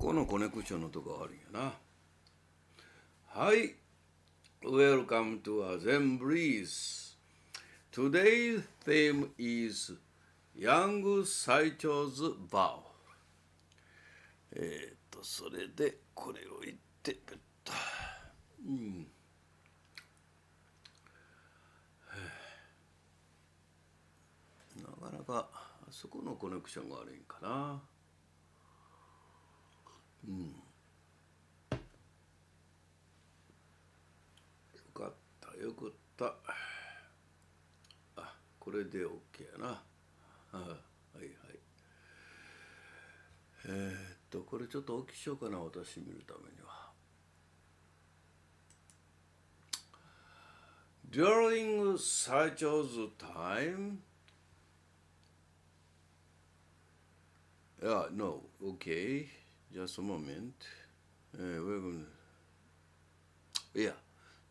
このコネクションのとこが悪いんやな。はい。Welcome to a Zen Breeze. Today's theme is Young Saicho's Vow. それでこれを言ってなかなかそこのコネクションが悪いんかな。よかったよかった。あ、これで OK やな。はいはい。これちょっと大きしようかな、私見るためには。During Saicho's time, no, okay, just a moment. We're gonna,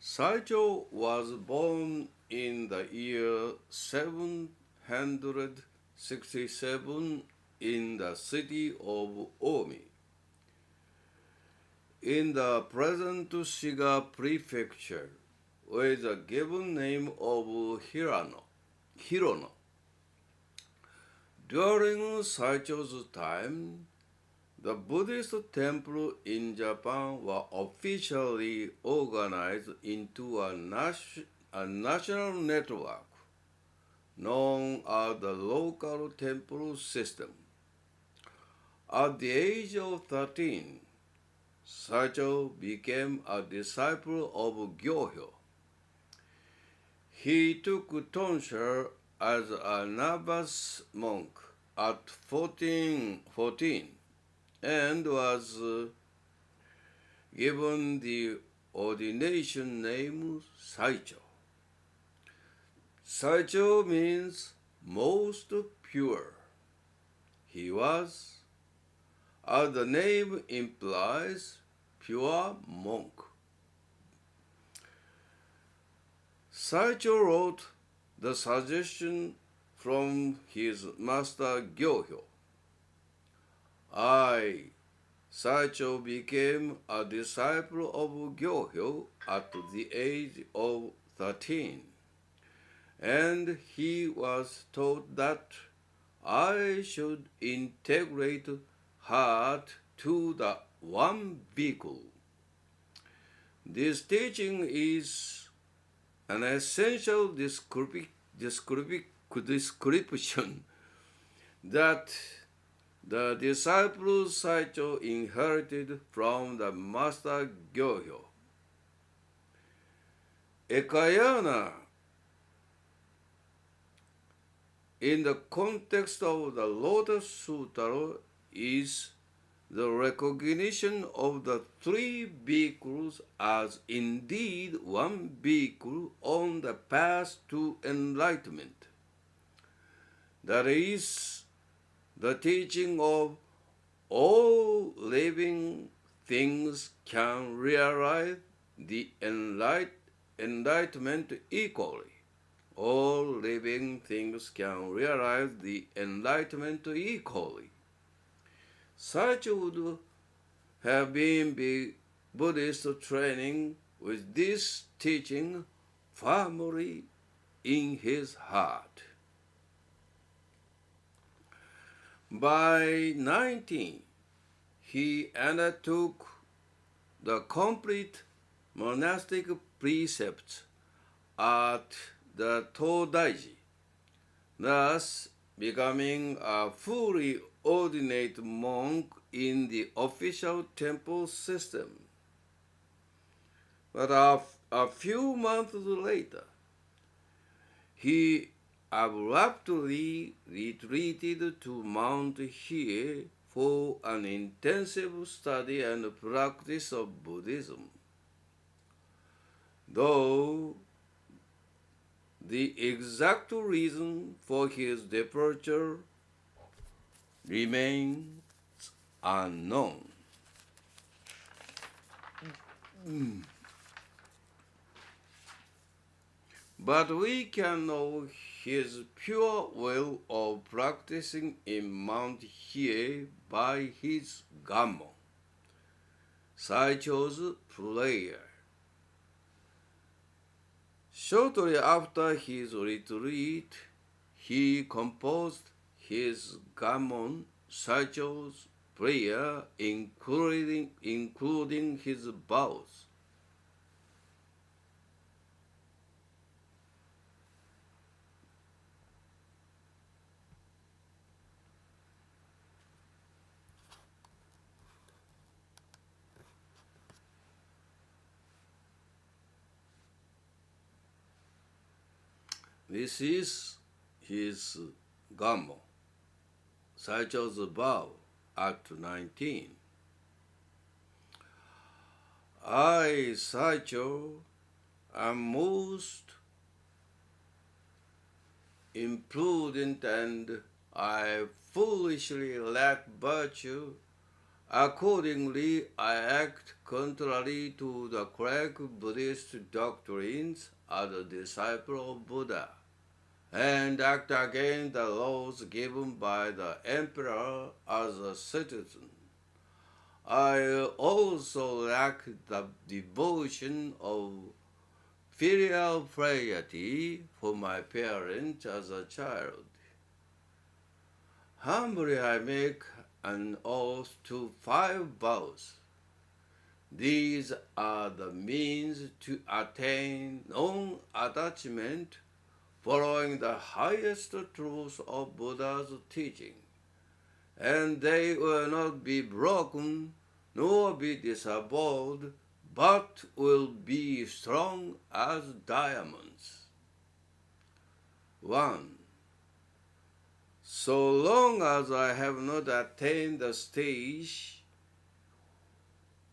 Saicho was born in the year 767 in the city of Omi, in the present Shiga prefecture, with the given name of Hirono. During Saicho's time, the Buddhist temple in Japan were officially organized into a national network known as the local temple system. At the age of 13, Saicho became a disciple of Gyohyo. He took tonsure as a novice monk at 14 and was given the ordination name Saicho. Saicho means most pure. He was, as the name implies, pure monk. Saicho wrote the suggestion from his master Gyohyo. Saicho became a disciple of Gyohyo at the age of 13, and he was taught that I should integrate heart to the one vehicle. This teaching is an essential description that the disciple Saicho inherited from the master Gyohyo. Ekayana, in the context of the Lotus Sutra, is the recognition of the three vehicles as indeed one vehicle on the path to enlightenment. That is the teaching of all living things can realize the enlightenment equally. All living things can realize the enlightenment equally. Saicho would have been Buddhist training with this teaching firmly in his heart. By 19, he undertook the complete monastic precepts at the Todaiji, thus becoming a fully ordinate monk in the official temple system. But a few months later, he abruptly retreated to Mount Hiei for an intensive study and practice of Buddhism. Though the exact reason for his departure remains unknown. But we can know his pure will of practicing in Mount Hiei by his gammon. Saicho's prayer. Shortly after his retreat, he composed his Gammon Saicho's prayer, including his vows. This is his Gammon Saicho's vow at 19. I, Saicho, am most imprudent and I foolishly lack virtue. Accordingly, I act contrary to the correct Buddhist doctrines as a disciple of Buddha, and act against the laws given by the emperor as a citizen. I also lack the devotion of filial piety for my parents as a child. Humbly I make an oath to 5 vows. These are the means to attain non-attachment, following the highest truths of Buddha's teaching, and they will not be broken nor be disavowed, but will be strong as diamonds. 1. So long as I have not attained the stage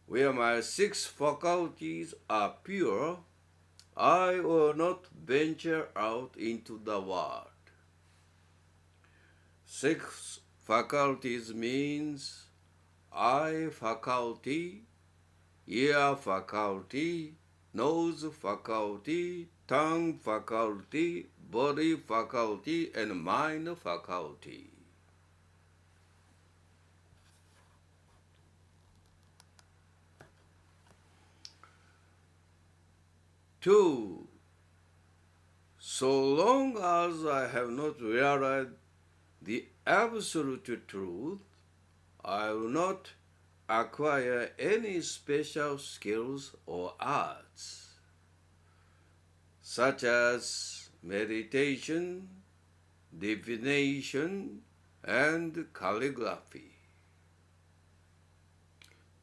where my 6 faculties are pure, I will not venture out into the world. 6 faculties means eye faculty, ear faculty, nose faculty, tongue faculty, body faculty, and mind faculty. 2. So long as I have not realized the absolute truth, I will not acquire any special skills or arts, such as meditation, divination, and calligraphy.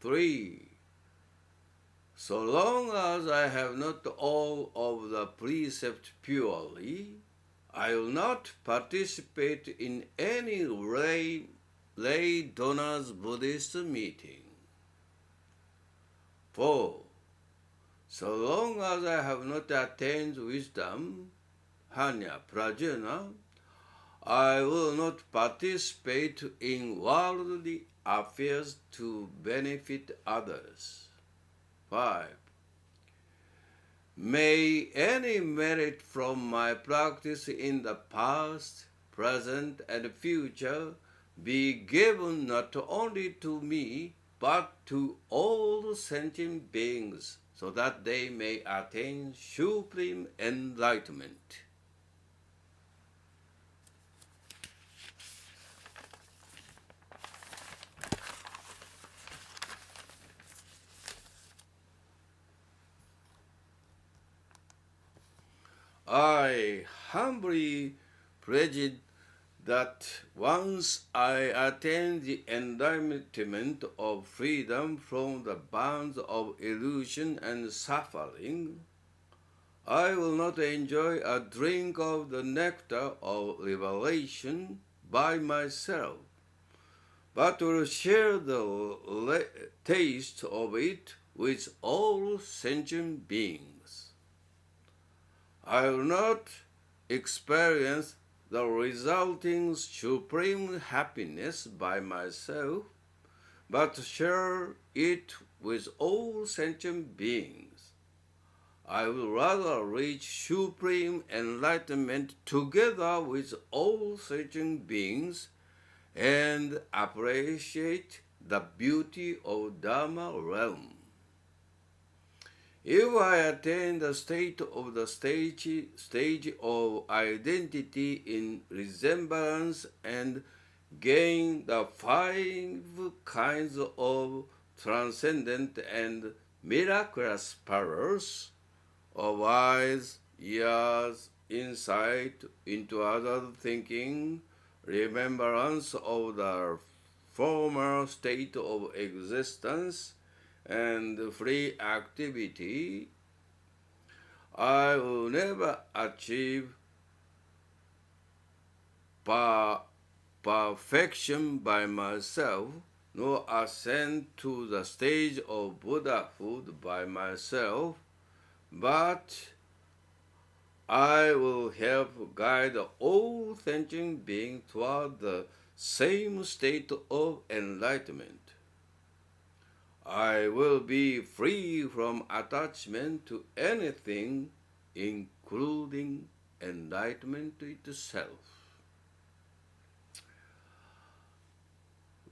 3. So long as I have not all of the precepts purely, I will not participate in any lay donors Buddhist meeting. 4. So long as I have not attained wisdom, Hanya Prajna, I will not participate in worldly affairs to benefit others. 5. May any merit from my practice in the past, present, and future be given not only to me, but to all sentient beings, so that they may attain supreme enlightenment. I humbly pledge that once I attain the enlightenment of freedom from the bonds of illusion and suffering, I will not enjoy a drink of the nectar of liberation by myself, but will share the taste of it with all sentient beings. I will not experience the resulting supreme happiness by myself, but share it with all sentient beings. I will rather reach supreme enlightenment together with all sentient beings and appreciate the beauty of Dharma realm. If I attain the stage of identity in resemblance and gain the 5 kinds of transcendent and miraculous powers of wise, ears, insight into other thinking, remembrance of the former state of existence, and free activity, I will never achieve perfection by myself, nor ascend to the stage of Buddhahood by myself, but I will help guide all sentient beings toward the same state of enlightenment. I will be free from attachment to anything, including enlightenment itself.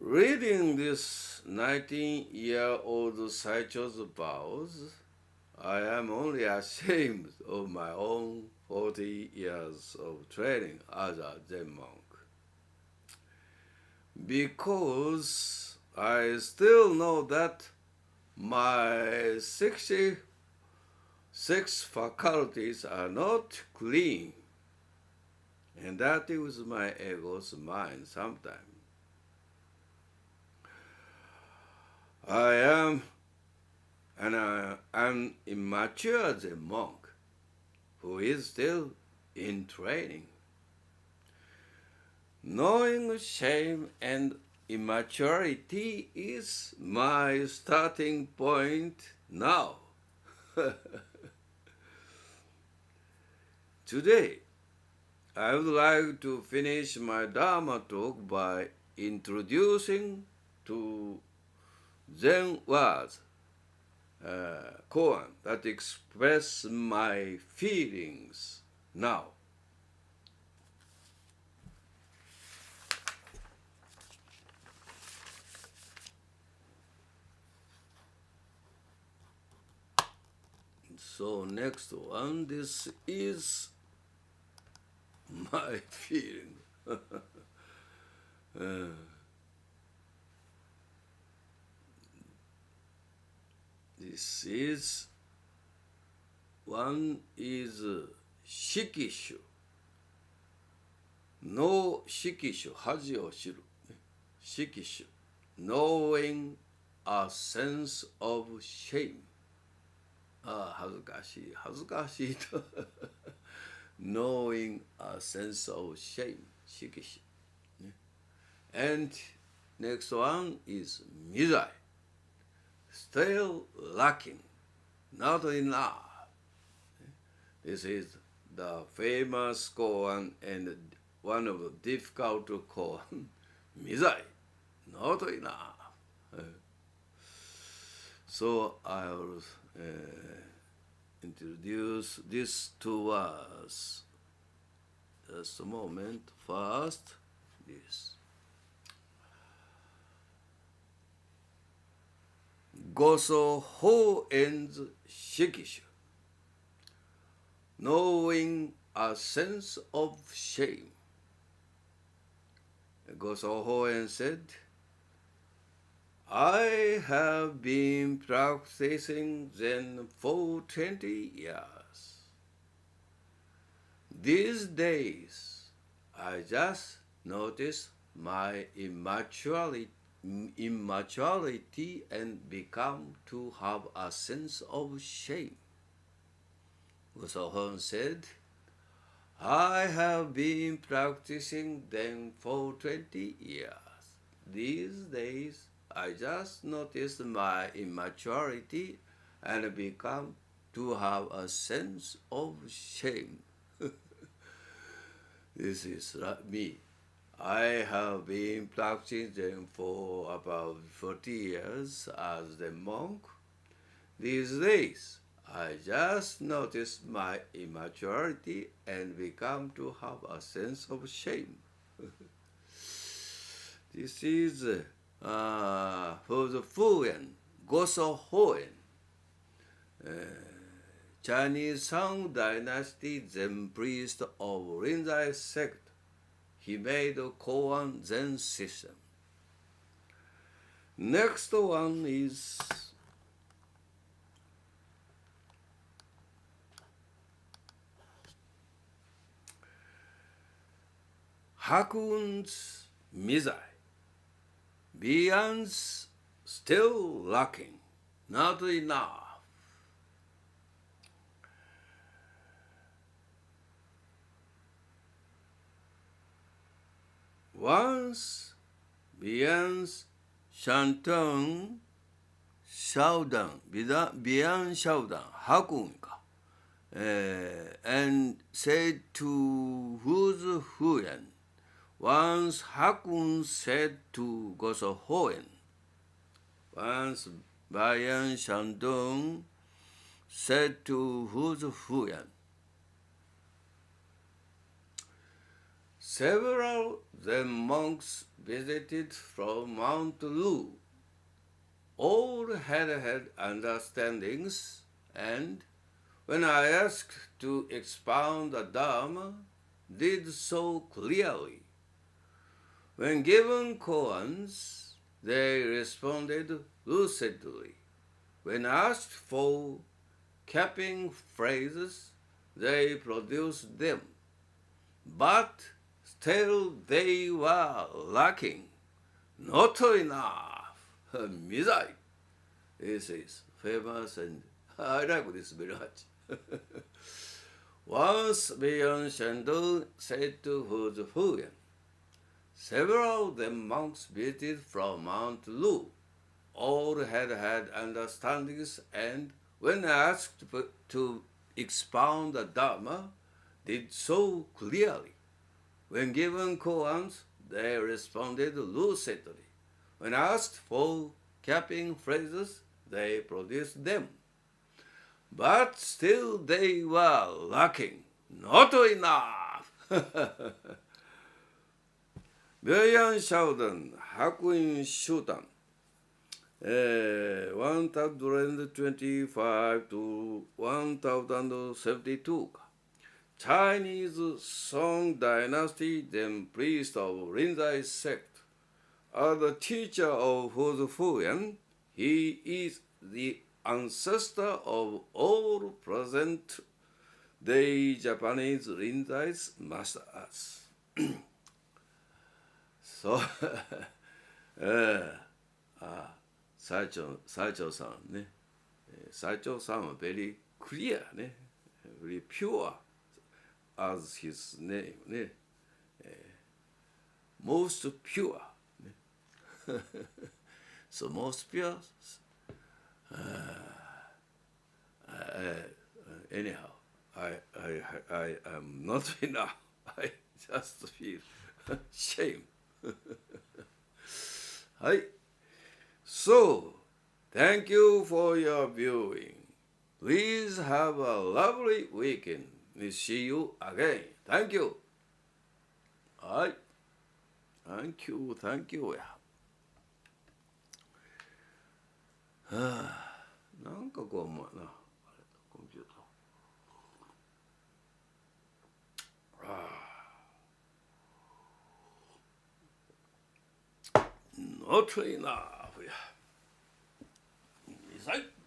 Reading this 19-year-old Saicho's vows, I am only ashamed of my own 40 years of training as a Zen monk, because I still know that my 66 faculties are not clean, and that is my ego's mind sometimes. I am an immature Zen monk who is still in training. Knowing shame and immaturity is my starting point now. Today, I would like to finish my Dharma talk by introducing to Zen words, koan, that express my feelings now. So next one, this is my feeling. This is, one is shikishu. No shikishu, haji o shiru. Shikishu, knowing a sense of shame. 恥ずかしい、恥ずかしいと。knowing a sense of shame, shikishu. And next one is mizai. Still lacking, not enough. This is the famous koan and one of the difficult koan. Mizai, not enough. So I will introduce these 2 words. Just a moment. First, this. Goso ho ends shikishu, knowing a sense of shame. Goso Hoen said, I have been practicing Zen for 20 years. These days, I just notice my immaturity and become to have a sense of shame. Goso said, I have been practicing Zen for 20 years. These days, I just noticed my immaturity and become to have a sense of shame. This is me. I have been practicing Zen for about 40 years as a monk. These days, I just noticed my immaturity and become to have a sense of shame. This is for the Fuyan, Goso Hoen, Chinese Song Dynasty Zen priest of Rinzai sect. He made a koan Zen system. Next one is Hakun's Mizai. Beyond's still lacking, not enough. Once beyond's Shantung Shaodan, beyond Shaodan, Hakunka, and said to whose Huyan. Once Hakun said to Goso Hoen. Once Bayan Shandong said to whose Huyan. Several Zen monks visited from Mount Lu. All had understandings, and when I asked to expound the Dharma, did so clearly. When given koans, they responded lucidly. When asked for capping phrases, they produced them. But still they were lacking. Not enough. Mizai. This is famous and I like this very much. Once Beyond Shandong said to whose Fuyan. Several of them monks visited from Mount Lu. All had understandings, and when asked to expound the Dharma, did so clearly. When given koans, they responded lucidly. When asked for capping phrases, they produced them. But still they were lacking. Not enough. Bayan Shaodan, Hakuin Shutan, 1025 to 1072. Chinese Song Dynasty, then priest of Rinzai sect. As the teacher of whose Fuyan, he is the ancestor of all present-day Japanese Rinzai's masters. So, Saicho-san, ne? Saicho-san was very clear, ne? Very pure as his name, ne? Most pure. Ne? So most pure. Anyhow, I am not enough. I just feel shame. Hi. So, thank you for your viewing. Please have a lovely weekend. We'll see you again. Thank you. Hi. Thank you. Thank you. なんかこう思うな。コンピューター。Not enough. うるさい。